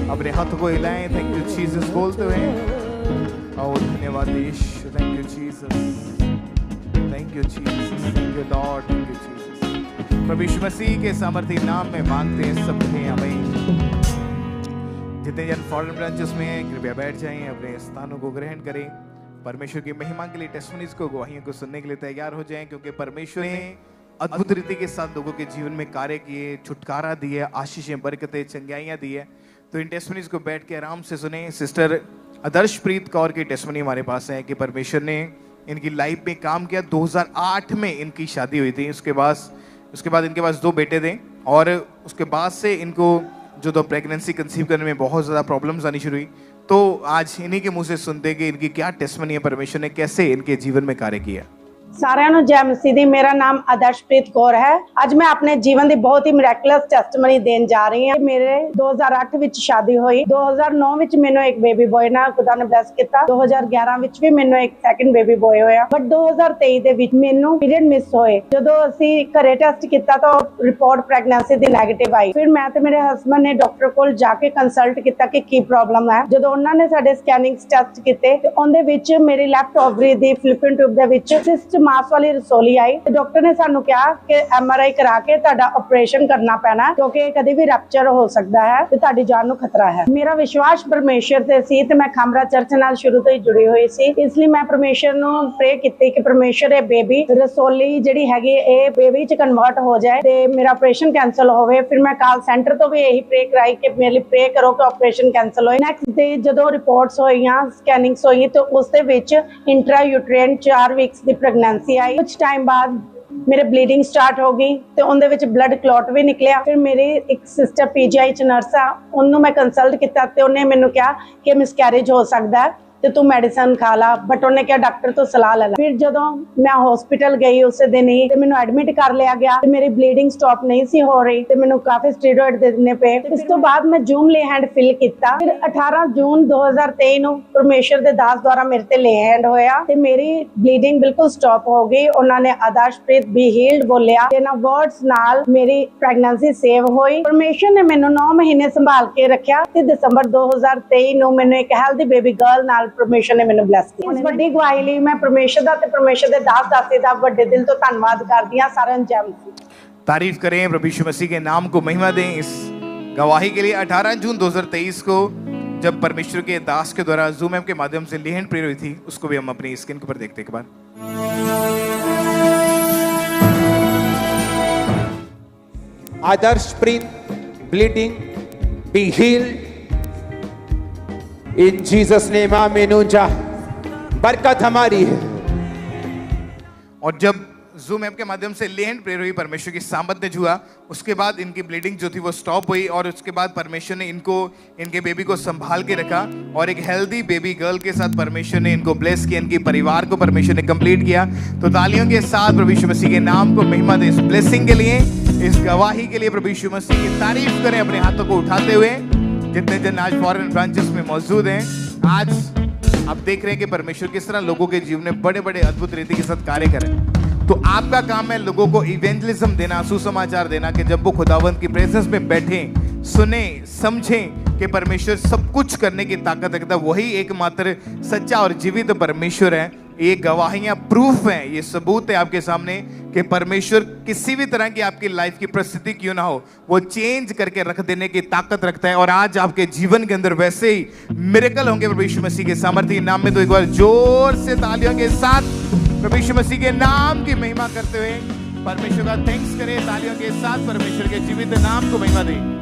अपने हाथों को हिलाएं, थैंक यू जीसस बोलते हुए। और धन्यवाद Yeshu, thank you Jesus, thank you Jesus, thank you lord, thank you Jesus. प्रभु यीशु मसीह के सामर्थी नाम में मांगते हैं सब हैं, आमीन। जितने जन फॉरेन ब्रांचेस में हैं कृपया बैठ जाएं, अपने स्थानों को ग्रहण करें। परमेश्वर की महिमा के लिए, टेस्टिमनीज को, गवाहियों को सुनने के लिए तैयार हो जाएं, क्योंकि परमेश्वर ने अद्भुत रीति के साथ लोगों के जीवन में कार्य किए, छुटकारा दिए, आशीषें, बरकतें, चंगाइयां दी है। तो इन टेस्टिमनीज को बैठ के आराम से सुने। सिस्टर आदर्शप्रीत कौर की टेस्टिमनी हमारे पास है कि परमेश्वर ने इनकी लाइफ में काम किया। 2008 में इनकी शादी हुई थी। उसके बाद इनके पास 2 बेटे थे, और उसके बाद से इनको जो 2 प्रेगनेंसी कंसीव करने में बहुत ज़्यादा प्रॉब्लम्स आनी शुरू हुई। तो आज इन्हीं के मुंह से सुनते कि इनकी क्या टेस्टिमनी है, परमेश्वर ने कैसे इनके जीवन में कार्य किया। साਰਿਆਂ ਨੂੰ ਜੈ ਮਸੀਹ ਦੀ। ਮੇਰਾ ਨਾਮ ਆਦਰਸ਼ਪ੍ਰੀਤ ਕੌਰ ਹੈ। ਅੱਜ ਮੈਂ ਆਪਣੇ ਜੀਵਨ ਦੀ ਬਹੁਤ ਹੀ ਮਿਰੈਕਲਸ ਟੈਸਟਮਨੀ ਦੇਣ ਜਾ ਰਹੀ ਹਾਂ। ਮੇਰੇ 2008 ਵਿੱਚ ਸ਼ਾਦੀ ਹੋਈ। 2009 ਵਿੱਚ ਮੈਨੂੰ ਇੱਕ ਬੇਬੀ ਬॉय ਨਾਲ ਖੁਦਾ ਨੇ ਬਲੈਸ ਕੀਤਾ। 2011 ਵਿੱਚ ਵੀ ਮੈਨੂੰ ਇੱਕ ਸੈਕੰਡ ਬੇਬੀ ਬॉय ਹੋਇਆ। ਬਟ 2023 ਦੇ ਵਿੱਚ ਮੈਨੂੰ ਪੀਰੀਅਡ ਮਿਸ ਹੋਏ। ਜਦੋਂ ਅਸੀਂ ਘਰੇ ਟੈਸਟ ਕੀਤਾ ਤਾਂ ਰਿਪੋਰਟ ਪ੍ਰੈਗਨੈਂਸੀ ਦੀ ਨੈਗੇਟਿਵ ਆਈ। ਫਿਰ ਮੈਂ ਤੇ ਮੇਰੇ ਹਸਬੰਡ ਨੇ ਡਾਕਟਰ ਕੋਲ ਜਾ ਕੇ ਕੰਸਲਟ ਕੀਤਾ ਕਿ ਕੀ ਪ੍ਰੋਬਲਮ ਹੈ। ਜਦੋਂ ਉਹਨਾਂ ਨੇ ਸਾਡੇ ਸਕੈਨਿੰਗ ਟੈਸਟ ਕੀਤੇ ਤੇ ਉਹਦੇ ਵਿੱਚ ਮੇਰੀ ਲੈਫਟ ਓਵਰੀ ਦੀ ਫਲਿਪਨ ਟਿਊਬ ਦੇ ਵਿੱਚ ਸਿਸਟ ਮਾਸ वाली रसोली आई। तो डॉक्टर ने सानू कहा कि MRI करा के तुहाडा ऑपरेशन करना पैना, क्योंकि कभी भी रैप्चर हो सकता है ते तुहाडी जान नू खतरा है। मेरा विश्वास परमेश्वर ते सी ते मैं खामरा चर्च नाल शुरू तो ही जुड़ी हुई सी, इसलिए मैं परमेश्वर नू प्रे कीती कि परमेश्वर ये बेबी रसोली जिहड़ी हैगी ए बेबी च कन्वर्ट हो जाए ते मेरा ऑपरेशन कैंसल होवे। फिर मैं कॉल सेंटर तो भी यही प्रे कराई कि मेरे लिए प्रे करो कि ऑपरेशन कैंसल होए। नेक्स्ट डे जदों रिपोर्ट्स होईयां, स्कैनिंग्स होई, तो उस दे विच इंट्रा यूट्रेन 4 वीक्स दी प्रेगनेंसी आई। कुछ टाइम बाद मेरे ब्लीडिंग स्टार्ट हो गई ते उनदे विच ब्लड क्लॉट भी निकलिया। फिर मेरी एक सिस्टर PGI च नर्स आ, उन्होंने मैं कंसल्ट किया ते उन्हें मैनू कहा कि मिसकैरेज हो सकता है ते तू मेडिसिन खा ला, बट उन्हें क्या डॉक्टर तो सलाह ले ला। फिर जदों मैं हॉस्पिटल गई उस दिन ही ते मैनू एडमिट कर लिया गया ते मेरी ब्लीडिंग स्टॉप नहीं सी हो रही ते मैनू काफी स्टेरॉइड देने पे। इस तो बाद मैं जूम ले हैंड फिल किया। फिर 18 जून 2023 ਨੂੰ परमेश्वर ਦੇ ਦਾਸ ਦੁਆਰਾ ਮੇਰੇ ਤੇ ले हैंड होया ਤੇ ਮੇਰੀ ब्लीडिंग बिल्कुल स्टॉप हो गई। उन्होंने आदर्शप्रीत बी हील्ड बोलिया ते ना वर्ड्स नाल मेरी प्रेगनेंसी सेव होई। परमेश्वर ने मैनू 9 महीने संभाल के रखा ते दिसंबर 2023 ਨੂੰ मैनू एक हेल्दी बेबी गर्ल नाल परमेश्वर ने मैनू ब्लैस किया। इस वड्डी गवाही लई मैं परमेश्वर दा ते परमेश्वर दे दास दासी दा बड़े दिल तो धन्नवाद करदी हां। सारिआं नूं जय मसीह। तारीफ करें, प्रभु यीशु मसीह के नाम को महिमा दें इस गवाही के लिए। 18 जून 2023 को जब परमेश्वर के दास के द्वारा जूम ऐप के माध्यम से लेहन प्रेयर हुई थी, उसको भी हम अपनी स्क्रीन के ऊपर देखते हैं एक बार। Adarshpreet bleeding be healed in Jesus name, आमीन। जा बरकत हमारी है। और जब जूम ऐप के माध्यम से लेहन प्रेयर हुई, परमेश्वर की सामर्थ्य हुआ, उसके बाद इनकी ब्लीडिंग जो थी वो स्टॉप हुई, और उसके बाद परमेश्वर ने इनके बेबी को संभाल के रखा, और एक हेल्दी बेबी गर्ल के साथ परमेश्वर ने इनको ब्लेस किया, इनके परिवार को परमेश्वर ने कंप्लीट किया। तो तालियों के साथ प्रभु यीशु मसीह के नाम को महिमा दे, इस ब्लेसिंग के लिए, इस गवाही के लिए प्रभु यीशु मसीह की तारीफ करें अपने हाथों को उठाते हुए। जितने जन आज फॉरेन ब्रांचेस में मौजूद हैं, आज आप देख रहे हैं कि परमेश्वर किस तरह लोगों के जीवन में बड़े बड़े अद्भुत रीति के साथ कार्य करें। तो आपका काम है लोगों को इवेंजलिज्म देना, सुसमाचार देना, कि जब वो खुदावंत की प्रेजेंस में बैठें, सुने, समझें कि परमेश्वर सब कुछ करने की ताकत रखता है। वही एकमात्र सच्चा और जीवित परमेश्वर है। ये गवाहियां प्रूफ हैं, ये सबूत है आपके सामने कि परमेश्वर किसी भी तरह की आपकी लाइफ की परिस्थिति क्यों ना हो, वो चेंज करके रख देने की ताकत रखता है। और आज आपके जीवन के अंदर वैसे ही मिरेकल होंगे प्रभु यीशु मसीह के सामर्थ्य नाम में। तो एक बार जोर से तालियों के साथ प्रभु यीशु मसीह के नाम की महिमा करते हुए परमेश्वर का थैंक्स करें। तालियों के साथ परमेश्वर के जीवित नाम को महिमा दें।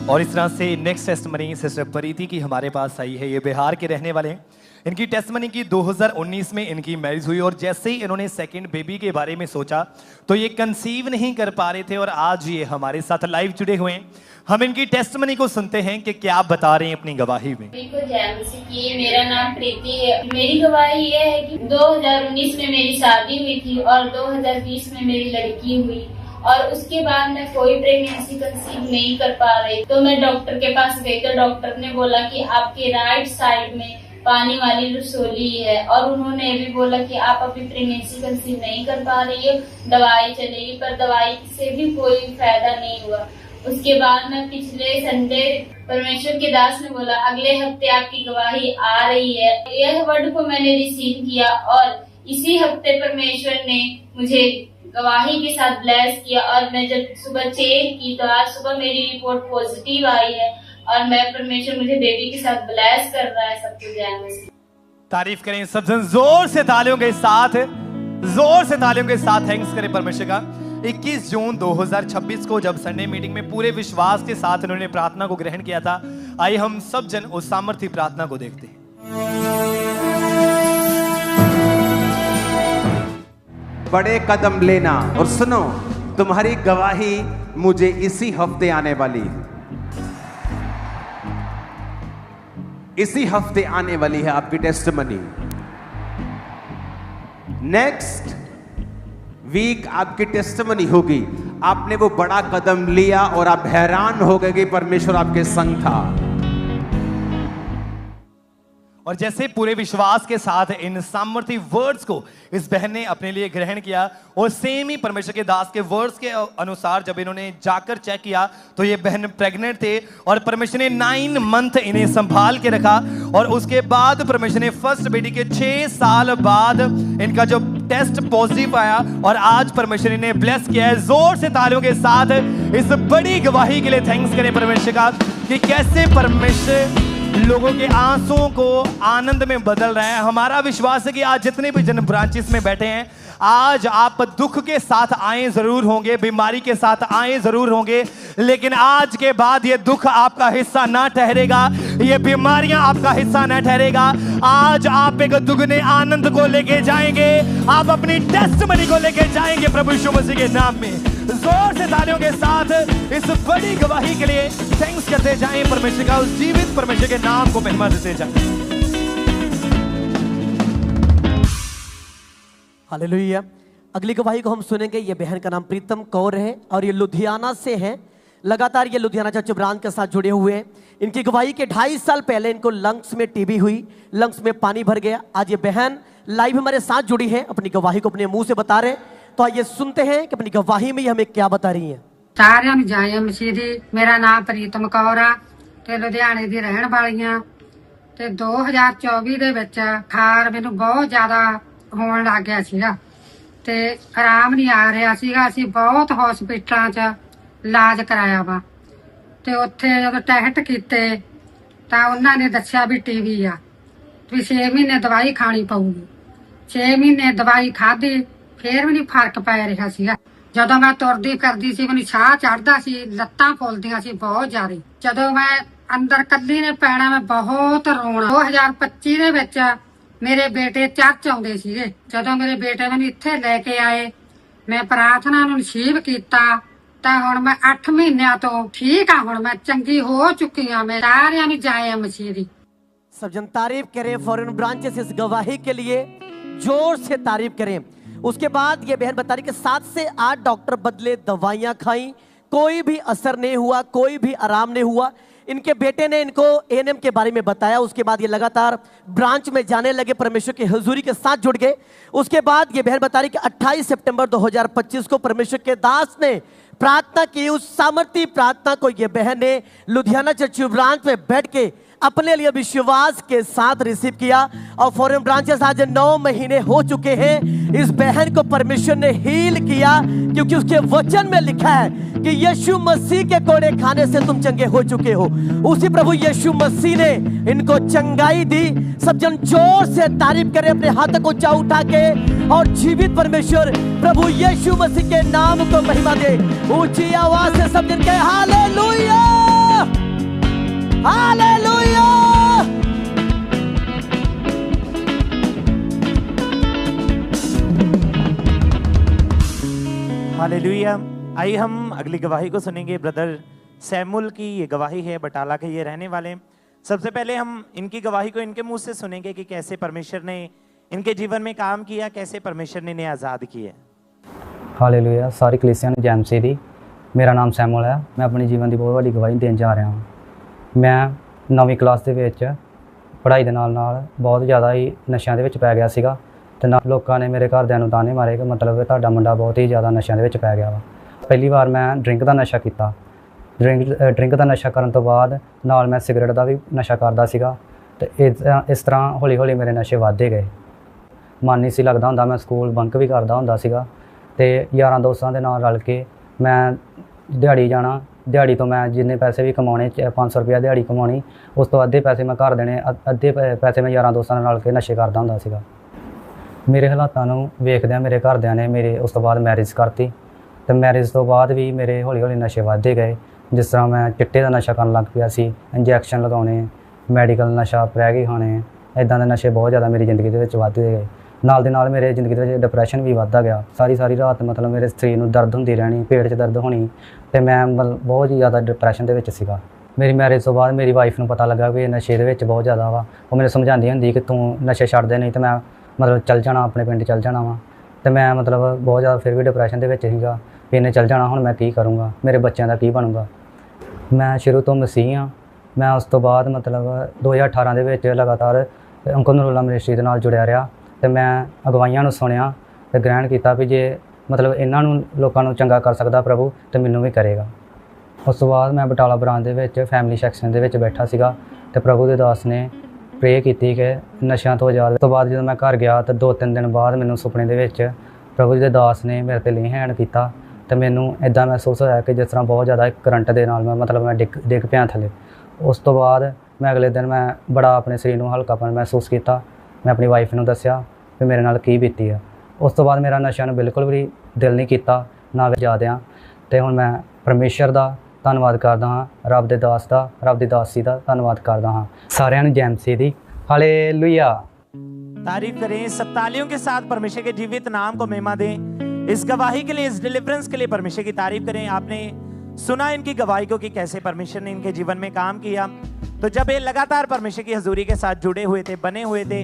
और इस तरह से नेक्स्ट टेस्टमनी सिस्टर प्रीति की हमारे पास आई है। ये बिहार के रहने वाले हैं। इनकी टेस्टमनी की 2019 में इनकी मैरिज हुई, और जैसे ही इन्होंने सेकंड बेबी के बारे में सोचा तो ये कंसीव नहीं कर पा रहे थे, और आज ये हमारे साथ लाइव जुड़े हुए हैं। हम इनकी टेस्टमनी को सुनते हैं कि क्या बता रहे हैं अपनी गवाही में। मेरा नाम प्रीति है। मेरी गवाही ये है कि 2019 में मेरी शादी हुई थी और 2020 में मेरी लड़की हुई, और उसके बाद मैं कोई प्रेगनेंसी कंसीव नहीं कर पा रही। तो मैं डॉक्टर के पास गई तो डॉक्टर ने बोला कि आपके राइट साइड में पानी वाली रसोली है। और उन्होंने ये भी बोला कि आप अभी प्रेगनेंसी कंसीव नहीं कर पा रही हो, दवाई चलेगी, पर दवाई से भी कोई फायदा नहीं हुआ। उसके बाद में पिछले संडे परमेश्वर के दास ने बोला अगले हफ्ते आपकी गवाही आ रही है। यह वर्ड को मैंने रिसीव किया और इसी हफ्ते परमेश्वर ने मुझे गवाही के साथ ब्लेस किया। और मैं जब सुबह चेक की तो आज सुबह मेरी रिपोर्ट पॉजिटिव आई है और मैं परमेश्वर मुझे बेबी के साथ ब्लेस कर रहा है। सब कुछ जय मसीह। तारीफ करें सब जन जोर से तालियों के साथ, जोर से तालियों के साथ थैंक्स करें परमेश्वर का। 21 जून 2026 को जब संडे मीटिंग में पूरे विश्वास के साथ इन्होंने प्रार्थना को ग्रहण किया था, आइए हम सब जन उस सामर्थ्य प्रार्थना को देखते हैं। बड़े कदम लेना और सुनो, तुम्हारी गवाही मुझे इसी हफ्ते आने वाली है, इसी हफ्ते आने वाली है आपकी टेस्टिमनी। नेक्स्ट वीक आपकी टेस्टिमनी होगी। आपने वो बड़ा कदम लिया और आप हैरान हो गए कि परमेश्वर आपके संग था। और जैसे पूरे विश्वास के साथ इन सामर्थ्य वर्ड्स को इस बहन ने अपने लिए ग्रहण किया और सेम ही परमेश्वर के दास के वर्ड्स के अनुसार जब इन्होंने जाकर चेक किया तो ये बहन प्रेग्नेंट थे और परमेश्वर ने 9 मंथ इन्हें संभाल के रखा। और उसके बाद परमेश्वर ने फर्स्ट बेटी के 6 साल बाद इनका जो टेस्ट पॉजिटिव आया और आज परमेश्वर ने ब्लेस किया है। जोर से तालियों के साथ इस बड़ी गवाही के लिए थैंक्स करें परमेश्वर का कि कैसे परमेश्वर लोगों के आंसुओं को आनंद में बदल रहा है। हमारा विश्वास है कि आज जितने भी जन ब्रांचेस में बैठे हैं, आज आप दुख के साथ आए जरूर होंगे, बीमारी के साथ आए जरूर होंगे, लेकिन आज के बाद ये दुख आपका हिस्सा ना ठहरेगा, ये बीमारियां आपका हिस्सा ना ठहरेगा। आज आप एक दुगने आनंद को लेके जाएंगे, आप अपनी टेस्टमनी को लेके जाएंगे प्रभु यीशु मसीह के नाम में। जोर से तालियों के साथ इस बड़ी गवाही के लिए थैंक्स करते जाएं परमेश्वर का, उस जीवित परमेश्वर के नाम को महिमा देते जाएं। हालेलुया। अगली गवाही को हम सुनेंगे। ये बहन का नाम प्रीतम कौर है और ये लुधियाना से है। लगातार ये लुधियाना चर्च ब्रांच के साथ जुड़े हुए हैं। इनकी गवाही के 2.5 साल पहले इनको लंग्स में टीबी हुई, लंग्स में पानी भर गया। आज ये बहन लाइव हमारे साथ जुड़ी है, अपनी गवाही को अपने मुंह से बता रहे। तो आइए सुनते हैं कि अपनी गवाही में हमें क्या बता रही है। सारिਆਂ ਨੂੰ ਜੈ ਮਸੀਹ ਦੀ। ਮੇਰਾ ਨਾਮ ਪ੍ਰੀਤਮ ਕੌਰ ਆ ਤੇ ਲੁਧਿਆਣੇ ਦੀ ਰਹਿਣ ਵਾਲੀ ਆ ਤੇ 2024 ਦੇ ਵਿੱਚ ਖਾਰ ਮੈਨੂੰ ਬਹੁਤ ਜ਼ਿਆਦਾ ਹੋਣ ਲੱਗ ਗਿਆ ਸੀਗਾ ਤੇ ਆਰਾਮ ਨਹੀਂ ਆ ਰਿਹਾ ਸੀਗਾ। ਅਸੀਂ ਬਹੁਤ ਹਸਪੀਟਲਾਂ 'ਚ ਇਲਾਜ ਕਰਾਇਆ ਵਾ ਤੇ ਉੱਥੇ ਜਦੋਂ ਟੈਸਟ ਕੀਤੇ ਤਾਂ ਉਹਨਾਂ ਨੇ ਦੱਸਿਆ ਵੀ ਟੀਵੀ ਆ, ਵੀ 6 ਮਹੀਨੇ ਦਵਾਈ ਖਾਣੀ ਪਊਗੀ। 6 ਮਹੀਨੇ ਦਵਾਈ ਖਾਧੀ, ਫੇਰ ਵੀ ਨਹੀਂ ਫਰਕ ਪੈ ਰਿਹਾ ਸੀਗਾ। ਜਦੋਂ ਮੈਂ ਤੁਰਦੀ ਫਿਰਦੀ ਸੀ ਮੈਨੂੰ ਸਾਹ ਚੜਦਾ ਸੀ, ਲੱਤਾਂ ਫੁੱਲਦੀਆਂ ਸੀ ਬਹੁਤ ਜ਼ਿਆਦਾ। ਜਦੋਂ ਮੈਂ ਅੰਦਰ ਕੱਲੀ ਨੇ ਪੈਣਾ, ਮੈਂ ਬਹੁਤ ਰੋਣਾ। 2025 ਦੇ ਵਿੱਚ ਮੇਰੇ ਬੇਟੇ ਚਰਚ ਆਉਂਦੇ ਸੀਗੇ। ਜਦੋਂ ਮੇਰੇ ਬੇਟੇ ਮੈਨੂੰ ਇੱਥੇ ਲੈ ਕੇ ਆਏ, ਮੈਂ ਪ੍ਰਾਰਥਨਾ ਨੂੰ ਰਿਸੀਵ ਕੀਤਾ ਤਾਂ ਹੁਣ ਮੈਂ 8 ਮਹੀਨਿਆਂ ਤੋਂ ਠੀਕ ਆ। ਹੁਣ मैं चंगी हो चुकी हूँ। मैं सारियां ਨੂੰ जय मसीह दी। सब जन तारीफ करें फॉरेन ब्रांचेस इस गवाही के लिए, जोर से तारीफ करें। उसके बाद ये बहन बता रही कि 7 से 8 डॉक्टर बदले, दवाइयां खाई, कोई भी असर नहीं हुआ, कोई भी आराम नहीं हुआ। इनके बेटे ने इनको एएनएम के बारे में बताया। उसके बाद ये लगातार ब्रांच में जाने लगे, परमेश्वर की हुजूरी के साथ जुड़ गए। उसके बाद ये बहन बता रही कि 28 सितंबर 2025 को परमेश्वर के दास ने प्रार्थना की। उस सामर्थ्य प्रार्थना को ये बहन ने लुधियाना चर्च ब्रांच में बैठ के अपने लिए विश्वास के साथ रिसीव किया और फॉरेन ब्रांचेस आज 9 महीने हो चुके हैं। इस बहन को परमेश्वर ने हील किया क्योंकि उसके वचन में लिखा है कि यीशु मसीह के कोड़े खाने से तुम चंगे हो चुके हो। उसी प्रभु यीशु मसीह ने इनको चंगाई दी। सब जन जोर से तारीफ करें, अपने हाथ को ऊंचा उठा के और जीवित परमेश्वर प्रभु यीशु मसीह के नाम को महिमा दे। ऊंची आवाज से सब जन कहे हालेलुया, हालेलुया। हालेलुया। आइए हम अगली गवाही को सुनेंगे। ब्रदर सैमुअल की ये गवाही है, बटाला के ये रहने वाले। सबसे पहले हम इनकी गवाही को इनके मुंह से सुनेंगे कि कैसे परमेश्वर ने इनके जीवन में काम किया, कैसे परमेश्वर ने इन्हें आज़ाद किया। हालेलुया। सारी कलीसिया ਨੂੰ ਜੈ ਮਸੀਹ ਦੀ। ਮੇਰਾ ਨਾਮ ਸੈਮੂਅਲ ਹੈ। ਮੈਂ ਆਪਣੀ ਜੀਵਨ ਦੀ ਬਹੁਤ ਵੱਡੀ ਗਵਾਹੀ ਦੇਣ ਜਾ ਰਿਹਾ ਹਾਂ। ਮੈਂ 9ਵੀਂ ਕਲਾਸ ਦੇ ਵਿੱਚ ਪੜ੍ਹਾਈ ਦੇ ਨਾਲ ਬਹੁਤ ਜ਼ਿਆਦਾ ਹੀ ਨਸ਼ਿਆਂ ਦੇ ਵਿੱਚ ਪੈ ਗਿਆ ਸੀਗਾ ਤੇ ਨਾਲ ਲੋਕਾਂ ਨੇ ਮੇਰੇ ਘਰਦਿਆਂ ਨੂੰ ਤਾਨੇ ਮਾਰੇ ਕਿ ਮਤਲਬ ਤੁਹਾਡਾ ਮੁੰਡਾ ਬਹੁਤ ਹੀ ਜ਼ਿਆਦਾ ਨਸ਼ਿਆਂ ਦੇ ਵਿੱਚ ਪੈ ਗਿਆ ਵਾ। ਪਹਿਲੀ ਵਾਰ ਮੈਂ ਡਰਿੰਕ ਦਾ ਨਸ਼ਾ ਕੀਤਾ। ਡਰਿੰਕ ਦਾ ਨਸ਼ਾ ਕਰਨ ਤੋਂ ਬਾਅਦ ਨਾਲ ਮੈਂ ਸਿਗਰਟ ਦਾ ਵੀ ਨਸ਼ਾ ਕਰਦਾ ਸੀਗਾ ਤੇ ਇਸ ਤਰ੍ਹਾਂ ਹੌਲੀ ਹੌਲੀ ਮੇਰੇ ਨਸ਼ੇ ਵੱਧਦੇ ਗਏ। ਮਨ ਨਹੀਂ ਸੀ ਲੱਗਦਾ ਹੁੰਦਾ, ਮੈਂ ਸਕੂਲ ਬੰਕ ਵੀ ਕਰਦਾ ਹੁੰਦਾ ਸੀਗਾ ਤੇ ਯਾਰਾਂ ਦੋਸਤਾਂ ਦੇ ਨਾਲ ਰਲ ਕੇ ਮੈਂ ਦਿਹਾੜੀ ਜਾਣਾ। ਦਿਹਾੜੀ ਤੋਂ ਮੈਂ ਜਿੰਨੇ ਪੈਸੇ ਵੀ ਕਮਾਉਣੇ 500 ਰੁਪਇਆ ਦਿਹਾੜੀ ਕਮਾਉਣੀ, ਉਸ ਤੋਂ ਅੱਧੇ ਪੈਸੇ ਮੈਂ ਘਰ ਦੇਣੇ, ਅੱਧੇ ਪੈਸੇ ਮੈਂ ਯਾਰਾਂ ਦੋਸਤਾਂ ਨਾਲ ਰਲ ਕੇ ਨਸ਼ੇ ਕਰਦਾ ਹੁੰਦਾ ਸੀਗਾ। ਮੇਰੇ ਹਾਲਾਤਾਂ ਨੂੰ ਵੇਖਦਿਆਂ ਮੇਰੇ ਘਰਦਿਆਂ ਨੇ ਮੇਰੇ ਉਸ ਤੋਂ ਬਾਅਦ ਮੈਰਿਜ ਕਰਤੀ ਤੇ ਮੈਰਿਜ ਤੋਂ ਬਾਅਦ ਵੀ ਮੇਰੇ ਹੌਲੀ ਹੌਲੀ ਨਸ਼ੇ ਵੱਧਦੇ ਗਏ। ਜਿਸ ਤਰ੍ਹਾਂ ਮੈਂ ਚਿੱਟੇ ਦਾ ਨਸ਼ਾ ਕਰਨ ਲੱਗ ਪਿਆ ਸੀ, ਇੰਜੈਕਸ਼ਨ ਲਗਾਉਣੇ, ਮੈਡੀਕਲ ਨਸ਼ਾ, ਪ੍ਰੈਗੀ ਖਾਣੇ, ਇੱਦਾਂ ਦੇ ਨਸ਼ੇ ਬਹੁਤ ਜ਼ਿਆਦਾ ਮੇਰੀ ਜ਼ਿੰਦਗੀ ਦੇ ਵਿੱਚ ਵੱਧਦੇ ਗਏ। ਨਾਲ ਦੇ ਨਾਲ ਮੇਰੇ ਜ਼ਿੰਦਗੀ ਦੇ ਵਿੱਚ ਡਿਪਰੈਸ਼ਨ ਵੀ ਵੱਧਦਾ ਗਿਆ। ਸਾਰੀ ਰਾਤ ਮਤਲਬ ਮੇਰੇ ਸਰੀਰ ਨੂੰ ਦਰਦ ਹੁੰਦੀ ਰਹਿਣੀ, ਪੇਟ 'ਚ ਦਰਦ ਹੋਣੀ ਤੇ ਮੈਂ ਮਤਲਬ ਬਹੁਤ ਹੀ ਜ਼ਿਆਦਾ ਡਿਪਰੈਸ਼ਨ ਦੇ ਵਿੱਚ ਸੀਗਾ। ਮੇਰੀ ਮੈਰਿਜ ਤੋਂ ਬਾਅਦ ਮੇਰੀ ਵਾਈਫ ਨੂੰ ਪਤਾ ਲੱਗਾ ਕਿ ਨਸ਼ੇ ਦੇ ਵਿੱਚ ਬਹੁਤ ਜ਼ਿਆਦਾ ਵਾ। ਉਹ ਮੈਨੂੰ ਸਮਝਾਉਂਦੀ ਹੁੰਦੀ ਕਿ ਤੂੰ ਨਸ਼ੇ ਛੱਡ ਦੇ, ਨਹੀਂ ਤਾਂ ਮੈਂ ਮਤਲਬ ਚੱਲ ਜਾਣਾ, ਆਪਣੇ ਪਿੰਡ ਚੱਲ ਜਾਣਾ ਵਾ। ਤੇ ਮੈਂ ਮਤਲਬ ਬਹੁਤ ਜ਼ਿਆਦਾ ਫਿਰ ਵੀ ਡਿਪਰੈਸ਼ਨ ਦੇ ਵਿੱਚ ਸੀਗਾ ਵੀ ਇਹਨੇ ਚੱਲ ਜਾਣਾ, ਹੁਣ ਮੈਂ ਕੀ ਕਰੂੰਗਾ, ਮੇਰੇ ਬੱਚਿਆਂ ਦਾ ਕੀ ਬਣੂਗਾ। ਮੈਂ ਸ਼ੁਰੂ ਤੋਂ ਮਸੀਹ ਹਾਂ। ਮੈਂ ਉਸ ਤੋਂ ਬਾਅਦ ਮਤਲਬ 2018 ਦੇ ਵਿੱਚ ਲਗਾਤਾਰ ਅੰਕਲ ਨਰੂਲਾ ਮਿਨਿਸਟਰੀ ਦੇ ਨਾਲ ਜੁੜਿਆ ਰਿਹਾ ਤੇ ਮੈਂ ਅਗਵਾਈਆਂ ਨੂੰ ਸੁਣਿਆ ਤੇ ਗ੍ਰਹਿਣ ਕੀਤਾ ਵੀ ਜੇ ਮਤਲਬ ਇਹਨਾਂ ਨੂੰ ਲੋਕਾਂ ਨੂੰ ਚੰਗਾ ਕਰ ਸਕਦਾ ਪ੍ਰਭੂ ਤੇ ਮੈਨੂੰ ਵੀ ਕਰੇਗਾ। ਉਸ ਤੋਂ ਬਾਅਦ ਮੈਂ ਬਟਾਲਾ ਬ੍ਰਾਂਚ ਦੇ ਵਿੱਚ ਫੈਮਿਲੀ ਸੈਕਸ਼ਨ ਦੇ ਵਿੱਚ ਬੈਠਾ ਸੀਗਾ ਤੇ ਪ੍ਰਭੂ ਦੇ ਦਾਸ ਨੇ ਪ੍ਰੇ ਕੀਤੀ ਕਿ ਨਸ਼ਿਆਂ ਤੋਂ ਆਜ਼ਾਦ। ਉਸ ਤੋਂ ਬਾਅਦ ਜਦੋਂ ਮੈਂ ਘਰ ਗਿਆ ਤਾਂ 2-3 ਦਿਨ ਬਾਅਦ ਮੈਨੂੰ ਸੁਪਨੇ ਦੇ ਵਿੱਚ ਪ੍ਰਭੂ ਜੀ ਦੇ ਦਾਸ ਨੇ ਮੇਰੇ 'ਤੇ ਲੇ ਹੈਂਡ ਕੀਤਾ ਤੇ ਮੈਨੂੰ ਇੱਦਾਂ ਮਹਿਸੂਸ ਹੋਇਆ ਕਿ ਜਿਸ ਤਰ੍ਹਾਂ ਬਹੁਤ ਜ਼ਿਆਦਾ ਕਰੰਟ ਦੇ ਨਾਲ ਮੈਂ ਡਿੱਗ ਪਿਆ ਥੱਲੇ। ਉਸ ਤੋਂ ਬਾਅਦ ਮੈਂ ਅਗਲੇ ਦਿਨ ਮੈਂ ਬੜਾ ਆਪਣੇ ਸਰੀਰ ਨੂੰ ਹਲਕਾਪਨ ਮਹਿਸੂਸ ਕੀਤਾ। ਮੈਂ ਆਪਣੀ ਵਾਈਫ ਨੂੰ ਦੱਸਿਆ ਕਿ ਮੇਰੇ ਨਾਲ ਕੀ ਬੀਤੀ ਆ। ਉਸ ਤੋਂ ਬਾਅਦ ਮੇਰਾ ਨਸ਼ਿਆਂ ਨੂੰ ਬਿਲਕੁਲ ਵੀ ਦਿਲ ਨਹੀਂ ਕੀਤਾ, ਨਾ ਜ਼ਿਆਦਿਆਂ। ਅਤੇ ਹੁਣ ਮੈਂ ਪਰਮੇਸ਼ਰ ਦਾ ਧੰਨਵਾਦ ਕਰਦਾ ਹਾਂ, ਰੱਬ ਦੇ ਦਾਸ ਦਾ, ਰੱਬ ਦੀ ਦਾਸੀ ਦਾ ਧੰਨਵਾਦ करता हाँ। सारिਆਂ ਨੂੰ जय मसीह दी, हालेलुया। तारीफ करें, सब तालियों के साथ परमेश्वर के जीवित नाम को महिमा दें। इस गवाही के लिए, इस डिलीवरेंस के लिए परमेश्वर की तारीफ करें। आपने सुना इनकी गवाही को कि कैसे परमेश्वर ने इनके जीवन में काम किया। तो जब ये लगातार परमेश्वर की हजूरी के साथ जुड़े हुए थे, बने हुए थे,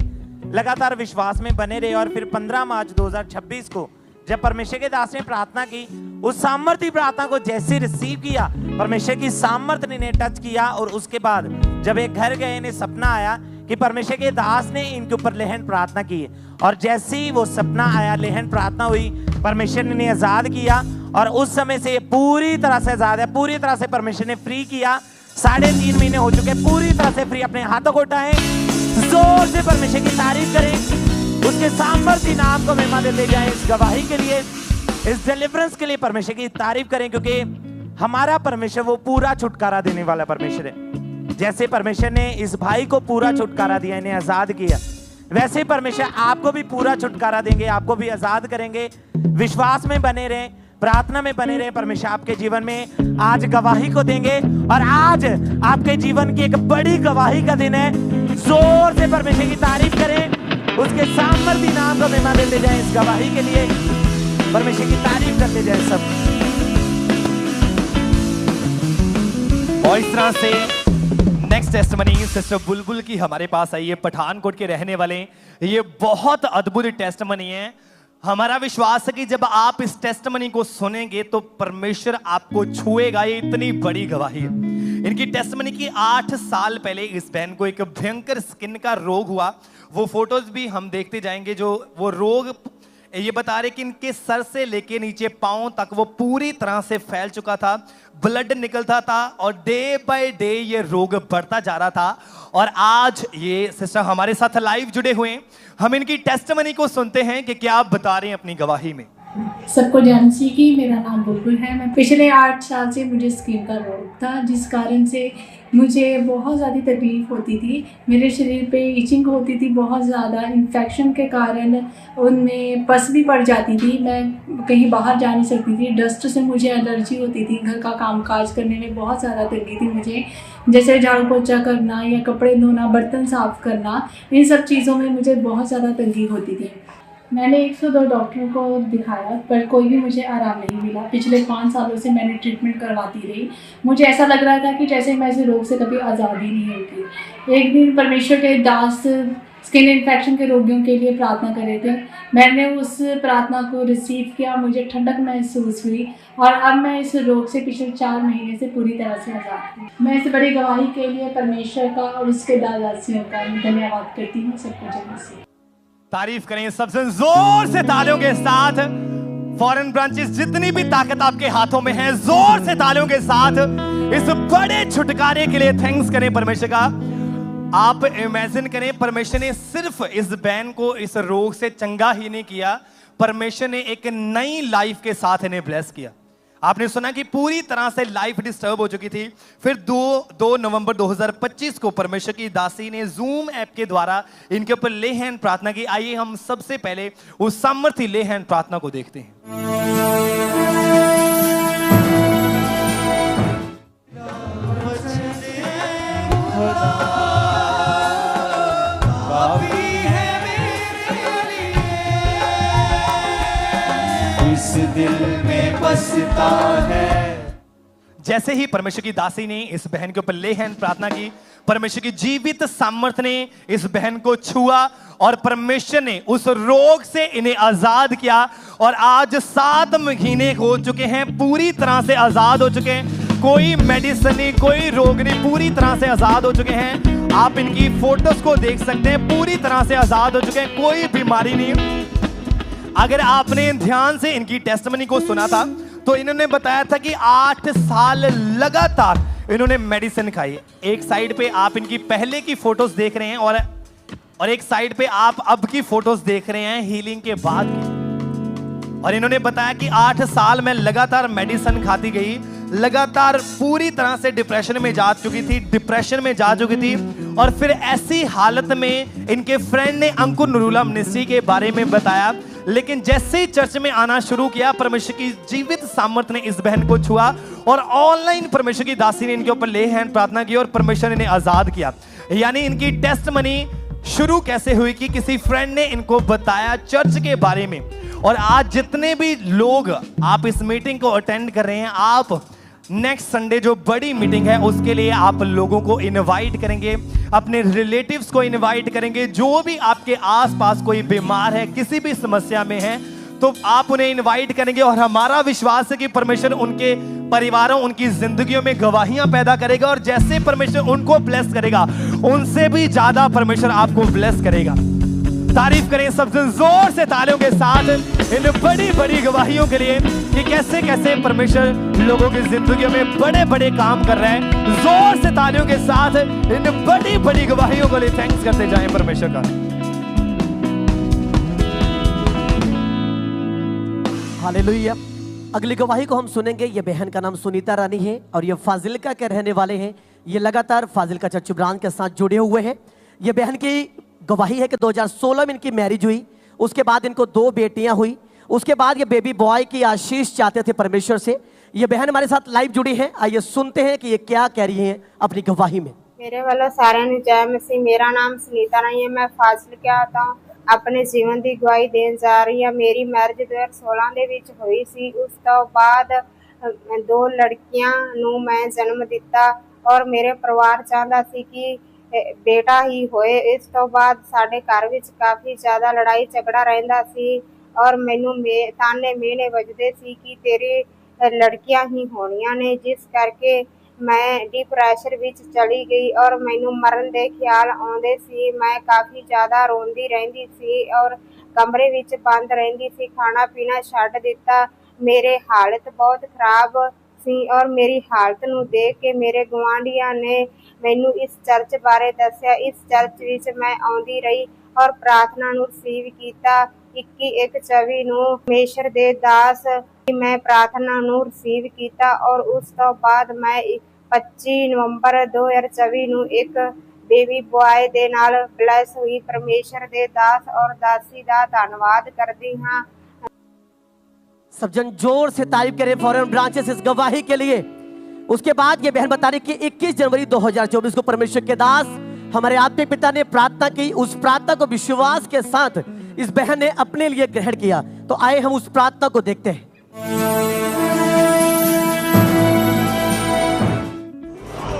लगातार विश्वास में बने रहे, और फिर 15 मार्च 2026 को जब परमेश्वर के दास ने प्रार्थना की, उस सामर्थ्य प्रार्थना को जैसे रिसीव किया, परमेश्वर की सामर्थ्य ने इन्हें टच किया। और उसके बाद जब एक घर गए, इन्हें सपना आया कि परमेश्वर के दास ने इनके ऊपर लेहन प्रार्थना की, और जैसे ही वो सपना आया, लेहन प्रार्थना हुई, परमेश्वर ने इन्हें आजाद किया। और उस समय से पूरी तरह से आजाद है, पूरी तरह से परमेश्वर ने फ्री किया। 3.5 महीने हो चुके, पूरी तरह से फ्री। अपने हाथों को उठाएं, जोर से परमेश्वर की तारीफ करें, उसके सामर्थ्य नाम को महिमा देते जाएं। इस गवाही के लिए, इस डिलीवरेंस के लिए परमेश्वर की तारीफ करें, क्योंकि हमारा परमेश्वर वो पूरा छुटकारा देने वाला परमेश्वर है। जैसे परमेश्वर ने इस भाई को पूरा छुटकारा दिया, इन्हें आजाद किया, वैसे परमेश्वर आपको भी पूरा छुटकारा देंगे, आपको भी आजाद करेंगे। विश्वास में बने रहें, प्रार्थना में बने रहें। परमेश्वर आपके जीवन में आज गवाही को देंगे, और आज आपके जीवन की एक बड़ी गवाही का दिन है। जोर से परमेश्वर की तारीफ करें, उसके सामर्थ्य नाम को महिमा देते जाएं। इस गवाही के लिए परमेश्वर की तारीफ करते जाएं सब। और इस तरह से नेक्स्ट टेस्टमनी सिस्टर बुलबुल की हमारे पास आई है, पठानकोट के रहने वाले। ये बहुत अद्भुत टेस्टमनी है। हमारा विश्वास है कि जब आप इस टेस्टमनी को सुनेंगे तो परमेश्वर आपको छुएगा। ये इतनी बड़ी गवाही है। इनकी टेस्टमनी की 8 साल पहले इस बहन को एक भयंकर स्किन का रोग हुआ। वो फोटोज भी हम देखते जाएंगे। जो वो रोग ये बता रहे कि इनके सर से लेके नीचे पांव तक वो पूरी तरह से फैल चुका था, ब्लड निकलता था, और डे बाय डे ये रोग बढ़ता जा रहा था। और आज ये सिस्टर हमारे साथ लाइव जुड़े हुए हैं। हम इनकी टेस्टमनी को सुनते हैं कि क्या आप बता रहे हैं अपनी गवाही में। सबको जानसी की, मेरा नाम बुलबुल है। मैं पिछले 8 साल से मुझे स्किन का रोग था, जिस कारण से मुझे बहुत ज़्यादा तकलीफ़ होती थी। मेरे शरीर पे इचिंग होती थी बहुत ज़्यादा। इन्फेक्शन के कारण उनमें पस भी पड़ जाती थी। मैं कहीं बाहर जा नहीं सकती थी। डस्ट से मुझे एलर्जी होती थी। घर का कामकाज करने में बहुत ज़्यादा तंगी थी मुझे, जैसे झाड़ू पोछा करना या कपड़े धोना, बर्तन साफ़ करना, इन सब चीज़ों में मुझे बहुत ज़्यादा तंगी होती थी। मैंने 102 डॉक्टरों को दिखाया, पर कोई भी मुझे आराम नहीं मिला। पिछले 5 सालों से मैंने ट्रीटमेंट करवाती रही। मुझे ऐसा लग रहा था कि जैसे मैं इस रोग से कभी आज़ाद ही नहीं होगी। एक दिन परमेश्वर के दास स्किन इन्फेक्शन के रोगियों के लिए प्रार्थना कर रहे थे। मैंने उस प्रार्थना को रिसीव किया, मुझे ठंडक महसूस हुई और अब मैं इस रोग से पिछले 4 महीने से पूरी तरह से आज़ाद हूँ। मैं इस बड़ी गवाही के लिए परमेश्वर का और उसके दादासियों का धन्यवाद करती हूँ। सबको जय मसीह। तारीफ करें सबसे जोर से तालियों के साथ। फॉरेन ब्रांचेस जितनी भी ताकत आपके हाथों में है, जोर से तालियों के साथ इस बड़े छुटकारे के लिए थैंक्स करें परमेश्वर का। आप इमेजिन करें, परमेश्वर ने सिर्फ इस बहन को इस रोग से चंगा ही नहीं किया, परमेश्वर ने एक नई लाइफ के साथ इन्हें ब्लेस किया। आपने सुना कि पूरी तरह से लाइफ डिस्टर्ब हो चुकी थी, फिर 2 नवंबर 2025 को परमेश्वर की दासी ने जूम ऐप के द्वारा इनके ऊपर ले हैंड प्रार्थना की। आइए हम सबसे पहले उस सामर्थ्य ले हैंड प्रार्थना को देखते हैं। इस दिल में बसता है। जैसे ही परमेश्वर की दासी ने इस बहन के ऊपर ले हैंड प्रार्थना की, परमेश्वर की जीवित सामर्थ ने इस बहन को छुआ और परमेश्वर ने उस रोग से इन्हें आजाद किया। और आज 7 महीने हो चुके हैं, पूरी तरह से आजाद हो चुके हैं। कोई मेडिसिन नहीं, कोई रोग नहीं, पूरी तरह से आजाद हो चुके हैं। आप इनकी फोटोज को देख सकते हैं, पूरी तरह से आजाद हो चुके हैं, कोई बीमारी नहीं। अगर आपने ध्यान से इनकी टेस्टमनी को सुना था तो इन्होंने बताया था कि 8 साल लगातार इन्होंने मेडिसिन खाई। एक साइड पे आप इनकी पहले की फोटोज देख रहे हैं और एक साइड पे आप अब की फोटोज देख रहे हैं हीलिंग के बाद की। और इन्होंने बताया कि 8 साल में लगातार मेडिसिन खाती गई, लगातार पूरी तरह से डिप्रेशन में जा चुकी थी। और फिर ऐसी हालत में इनके फ्रेंड ने अंकुर नरूला मिनिस्ट्री के बारे में बताया, लेकिन जैसे ही चर्च में आना शुरू किया, परमेश्वर की जीवित सामर्थ ने इस बहन को छुआ और ऑनलाइन परमेश्वर की दासी ने इनके ऊपर ले हैंड प्रार्थना की और परमेश्वर ने इन्हें आजाद किया। यानी इनकी टेस्टमनी शुरू कैसे हुई कि किसी फ्रेंड ने इनको बताया चर्च के बारे में। और आज जितने भी लोग आप इस मीटिंग को अटेंड कर रहे हैं, आप नेक्स्ट संडे जो बड़ी मीटिंग है उसके लिए आप लोगों को इनवाइट करेंगे, अपने रिलेटिव्स को इनवाइट करेंगे। जो भी आपके आसपास कोई बीमार है, किसी भी समस्या में है, तो आप उन्हें इनवाइट करेंगे। और हमारा विश्वास है कि परमेश्वर उनके परिवारों, उनकी जिंदगियों में गवाहियां पैदा करेगा और जैसे परमेश्वर उनको ब्लेस करेगा, उनसे भी ज्यादा परमेश्वर आपको ब्लेस करेगा। तारीफ करें सबसे जोर से तालियों के साथ इन बड़ी बड़ी गवाहियों के लिए कि कैसे कैसे परमेश्वर लोगों की जिंदगियों में बड़े बड़े काम कर रहे हैं। जोर से तालियों के साथ इन बड़ी बड़ी गवाहियों के लिए थैंक्स करते जाएं परमेश्वर का। हालेलुया। अगली गवाही को हम सुनेंगे। ये बहन का नाम सुनीता रानी है और ये फाजिल्का के रहने वाले हैं। ये लगातार फाजिल्का चर्च ब्रांच के साथ जुड़े हुए हैं। ये बहन की गवाही है कि 2016 में इनकी मैरिज हुई, उसके बाद इनको 2 बेटियां हुई, उसके बाद ये बेबी बॉय की आशीष चाहते थे परमेश्वर से। ये बहन हमारे साथ लाइव जुड़ी है, आइए सुनते हैं कि ये क्या कह रही हैं अपनी गवाही में। मेरे वालों सारे जय मसीह। मेरा नाम सुनीता रानी है, मैं फाजिल्का आता हूँ। अपने जीवन की गवाही देन जा रही है। मेरी मैरिज 2016 ਦੇ ਵਿੱਚ ਹੋਈ ਸੀ। ਉਸ ਤੋਂ ਬਾਅਦ 2 ਲੜਕੀਆਂ ਨੂੰ ਮੈਂ ਜਨਮ ਦਿੱਤਾ ਔਰ ਮੇਰੇ ਪਰਿਵਾਰ ਚਾਹੁੰਦਾ ਸੀ ਕਿ बेटा ही होए। इस तो बाद साडे घर विच काफ़ी ज़्यादा लड़ाई झगड़ा रहिंदा सी और मैनू ताने मेहने वजदे सी कि तेरे लड़कियां ही होणियां ने, जिस करके मैं डिप्रैशन विच चली गई और मैनू मरन दे ख्याल आउंदे सी। मैं काफ़ी ज़्यादा रोंदी रहिंदी सी और कमरे विच बंद रहिंदी सी, खाना पीना छड्ड दिता। मेरे हालत बहुत खराब सी और मेरी हालत नू देख के मेरे गुआंढियां ने मैनू इस चर्च बारे दस्या। इस चर्च विच मैं आउंदी रही और प्रार्थना नू रिसीव कीता। 21/24 नू परमेश्वर दे दास मैं प्रार्थना नू रिसीव कीता और उस तो बाद मैं 25 नवंबर 2024 नू एक बेबी बॉय दे नाल ब्लेस हुई। परमेश्वर दे दास और दासी दा धन्नवाद करदी हां। सब जन जोर से तारीफ करें फॉरेन ब्रांचेस इस गवाही के लिए। उसके बाद ये बहन बता रही कि 21 जनवरी 2024 को परमेश्वर के दास हमारे आत्मिक पिता ने प्रार्थना की। उस प्रार्थना को विश्वास के साथ इस बहन ने अपने लिए ग्रहण किया। तो आए हम उस प्रार्थना को देखते हैं।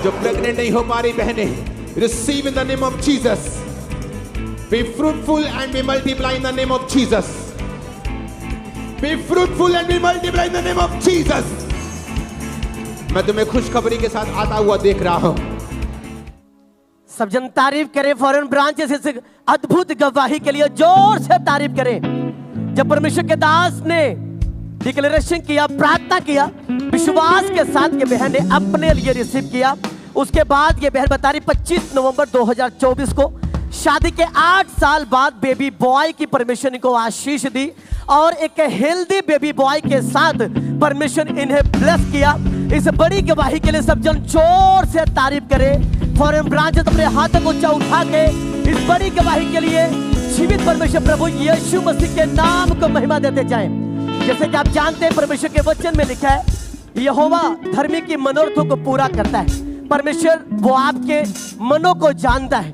जो प्रेग्नेंट नहीं हो पा रही बहनें, receive in the name of Jesus. Be fruitful and be multiply in the name of Jesus. Be fruitful and be multiply in the name of Jesus. मैं तुम्हें खुशखबरी के साथ आता हुआ देख रहा हूं। सब जन तारीफ करें फॉरेन ब्रांचेस इस अद्भुत गवाही के लिए, जोर से तारीफ करें। जब परमेश्वर के दास ने डिक्लेरेशन किया, प्रार्थना किया, विश्वास के साथ ये बहन ने अपने लिए रिसीव किया। उसके बाद ये बहन बता रही 25 नवंबर 2024 को शादी के 8 साल बाद बेबी बॉय की परमेश्वर को आशीष दी और एक हेल्दी बेबी बॉय के साथ परमेश्वर इन्हें ब्लेस किया। इस बड़ी गवाही के लिए सब जन जोर से तारीफ करें। फॉरेन ब्रांचेस अपने हाथों को ऊंचा उठा के इस बड़ी गवाही के लिए जीवित परमेश्वर प्रभु यीशु मसीह के नाम को महिमा देते जाएं। जैसे कि आप जानते हैं परमेश्वर के वचन में लिखा है, यहोवा धर्मी की मनोरथों को पूरा करता है। परमेश्वर वो आपके मनों को जानता है।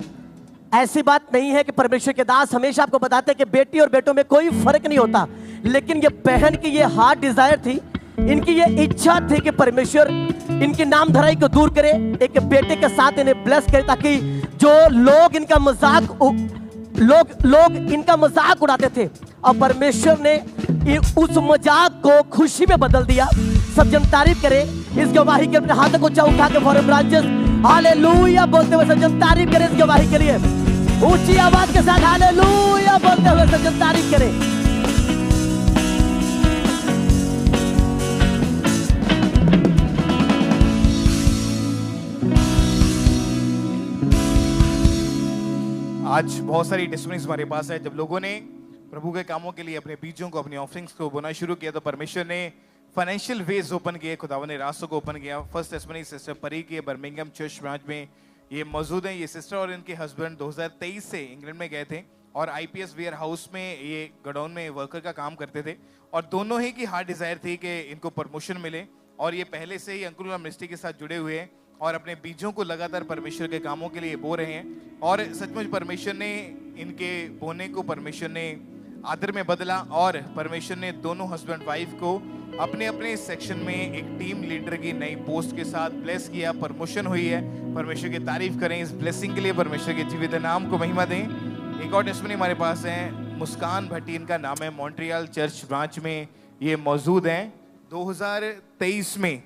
ऐसी बात नहीं है कि परमेश्वर के दास हमेशा आपको बताते हैं कि बेटी और बेटों में कोई फर्क नहीं होता, लेकिन ये बहन की ये हार्ट डिजायर थी, इनकी ये इच्छा थी कि परमेश्वर इनकी नामधराई को दूर करे, एक बेटे के साथ इन्हें ब्लेस करे, ताकि जो लोग इनका मजाक उड़ाते थे और परमेश्वर ने उस मजाक को खुशी में बदल दिया। सब जन तारीफ करें इस गवाही के। अपने हाथों को ऊंचा उठा के फॉरेन ब्रांचेस हालेलुया बोलते हुए सब जन तारीफ करें इस गवाही के लिए। ऊंची आवाज के साथ हालेलुया बोलते हुए सब जन तारीफ करें। आज बहुत सारी टेस्टिमनीज हमारे पास है। जब लोगों ने प्रभु के कामों के लिए अपने बीजों को, अपनी ऑफरिंग्स को बोना शुरू किया तो परमेश्वर ने फाइनेंशियल वेज ओपन किए, खुदावन ने रास्तों को ओपन किया। फर्स्ट टेस्टिमनी सिस्टर परी की बर्मिंघम चर्च ब्रांच में ये मौजूद हैं। ये सिस्टर और इनके हस्बैंड 2023 से इंग्लैंड में गए थे और आईपीएस वेयर हाउस में ये गोडाउन में वर्कर का काम करते थे और दोनों ही की हार्ट डिजायर थी कि इनको प्रमोशन मिले और ये पहले से ही अंकुर मिनिस्ट्री के साथ जुड़े हुए हैं और अपने बीजों को लगातार परमेश्वर के कामों के लिए बो रहे हैं। और सचमुच परमेश्वर ने इनके बोने को परमेश्वर ने आदर में बदला और परमेश्वर ने दोनों हस्बैंड वाइफ को अपने अपने सेक्शन में एक टीम लीडर की नई पोस्ट के साथ ब्लेस किया। प्रमोशन हुई है। परमेश्वर की तारीफ करें इस ब्लेसिंग के लिए, परमेश्वर के जीवित नाम को महिमा दें। एक और टेस्टिमनी हमारे पास है, मुस्कान भट्टी इनका नाम है, मॉन्ट्रियल चर्च ब्रांच में ये मौजूद हैं। 2023 में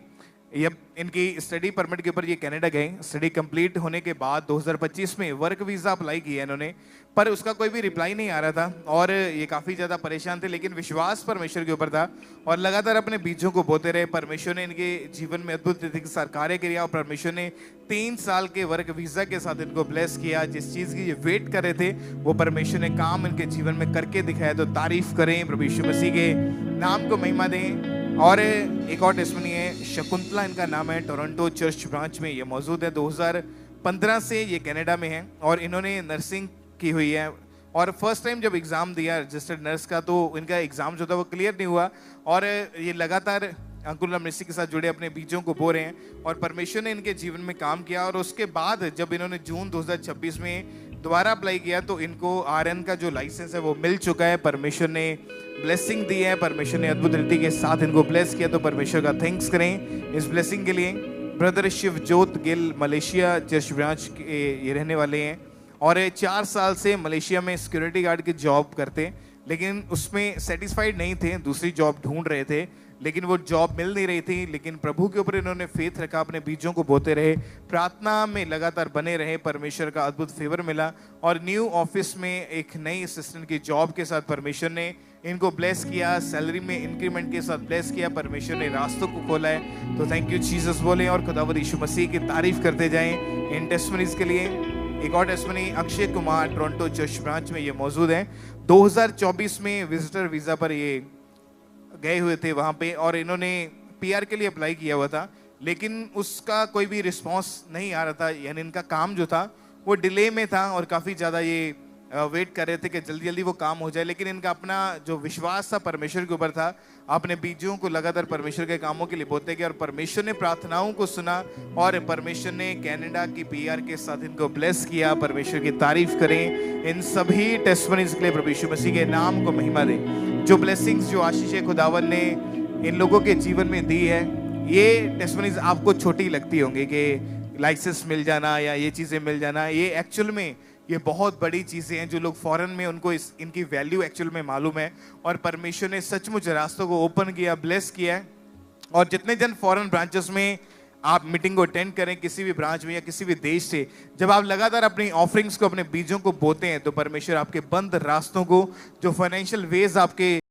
ये इनकी स्टडी परमिट के ऊपर ये कनाडा गए। स्टडी कंप्लीट होने के बाद 2025 में वर्क वीज़ा अप्लाई किया इन्होंने, पर उसका कोई भी रिप्लाई नहीं आ रहा था और ये काफ़ी ज़्यादा परेशान थे, लेकिन विश्वास परमेश्वर के ऊपर था और लगातार अपने बीजों को बोते रहे। परमेश्वर ने इनके जीवन में अद्भुत रीति के साथ कार्य किया और परमेश्वर ने 3 साल के वर्क वीज़ा के साथ इनको ब्लेस किया। जिस चीज़ की ये वेट कर रहे थे वो परमेश्वर ने काम इनके जीवन में करके दिखाया। तो तारीफ करें, प्रभु यीशु मसीह के नाम को महिमा दें। और एक और टेस्टिमनी है, शकुंतला इनका नाम है, टोरंटो चर्च ब्रांच में ये मौजूद है। 2015 से ये कनाडा में है और इन्होंने नर्सिंग की हुई है और फर्स्ट टाइम जब एग्ज़ाम दिया रजिस्टर्ड नर्स का तो इनका एग्ज़ाम जो था वो क्लियर नहीं हुआ और ये लगातार अंकुर मिनिस्ट्री के साथ जुड़े अपने बीजों को बो रहे हैं और परमेश्वर ने इनके जीवन में काम किया। और उसके बाद जब इन्होंने जून 2026 में दोबारा अप्लाई किया तो इनको आरएन का जो लाइसेंस है वो मिल चुका है। परमेश्वर ने ब्लेसिंग दी है, परमेश्वर ने अद्भुत रीति के साथ इनको ब्लेस किया। तो परमेश्वर का थैंक्स करें इस ब्लेसिंग के लिए। Brother Shivjot Gill Malaysia church branch के ये रहने वाले हैं और 4 साल से मलेशिया में सिक्योरिटी गार्ड की जॉब करते, लेकिन उसमें सेटिस्फाइड नहीं थे, दूसरी जॉब ढूंढ रहे थे, लेकिन वो जॉब मिल नहीं रही थी। लेकिन प्रभु के ऊपर इन्होंने फेथ रखा, अपने बीजों को बोते रहे, प्रार्थना में लगातार बने रहे, परमेश्वर का अद्भुत फेवर मिला और न्यू ऑफिस में एक नई असिस्टेंट की जॉब के साथ परमेश्वर ने इनको ब्लेस किया, सैलरी में इंक्रीमेंट के साथ ब्लेस किया। परमेश्वर ने रास्तों को खोला है। तो थैंक यू जीसस बोले और खुदावंद यीशु मसीह की तारीफ करते जाएं इन टेस्टिमनीज के लिए। एक और testimony, Akshay Kumar Toronto church branch में ये मौजूद है। 2024 में विजिटर वीज़ा पर ये गए हुए थे वहाँ पे और इन्होंने पीआर के लिए अप्लाई किया हुआ था, लेकिन उसका कोई भी रिस्पांस नहीं आ रहा था, यानी इनका काम जो था वो डिले में था और काफ़ी ज़्यादा ये वेट कर रहे थे कि जल्दी जल्दी वो काम हो जाए। लेकिन इनका अपना जो विश्वास था परमेश्वर के ऊपर था, अपने बीजों को लगातार परमेश्वर के कामों के लिए बोते गए और परमेश्वर ने प्रार्थनाओं को सुना और परमेश्वर ने कनाडा की पीआर के साथ इनको ब्लेस किया। परमेश्वर की तारीफ करें इन सभी टेस्टिमनीज के लिए, प्रभु यीशु मसीह के नाम को महिमा दें। जो ब्लेसिंग्स, जो आशीषें खुदावन ने इन लोगों के जीवन में दी है, ये टेस्टिमनीज आपको छोटी लगती होंगी कि लाइसेंस मिल जाना या ये चीज़ें मिल जाना, ये एक्चुअल में ये बहुत बड़ी चीज़ें हैं जो लोग फॉरेन में उनको इनकी वैल्यू एक्चुअल में मालूम है, और परमेश्वर ने सचमुच रास्तों को ओपन किया, ब्लेस किया है। और जितने जन फॉरेन ब्रांचेस में आप मीटिंग को अटेंड करें, किसी भी ब्रांच में या किसी भी देश से, जब आप लगातार अपनी ऑफरिंग्स को, अपने बीजों को बोते हैं, तो परमेश्वर आपके बंद रास्तों को, जो फाइनेंशियल वेज आपके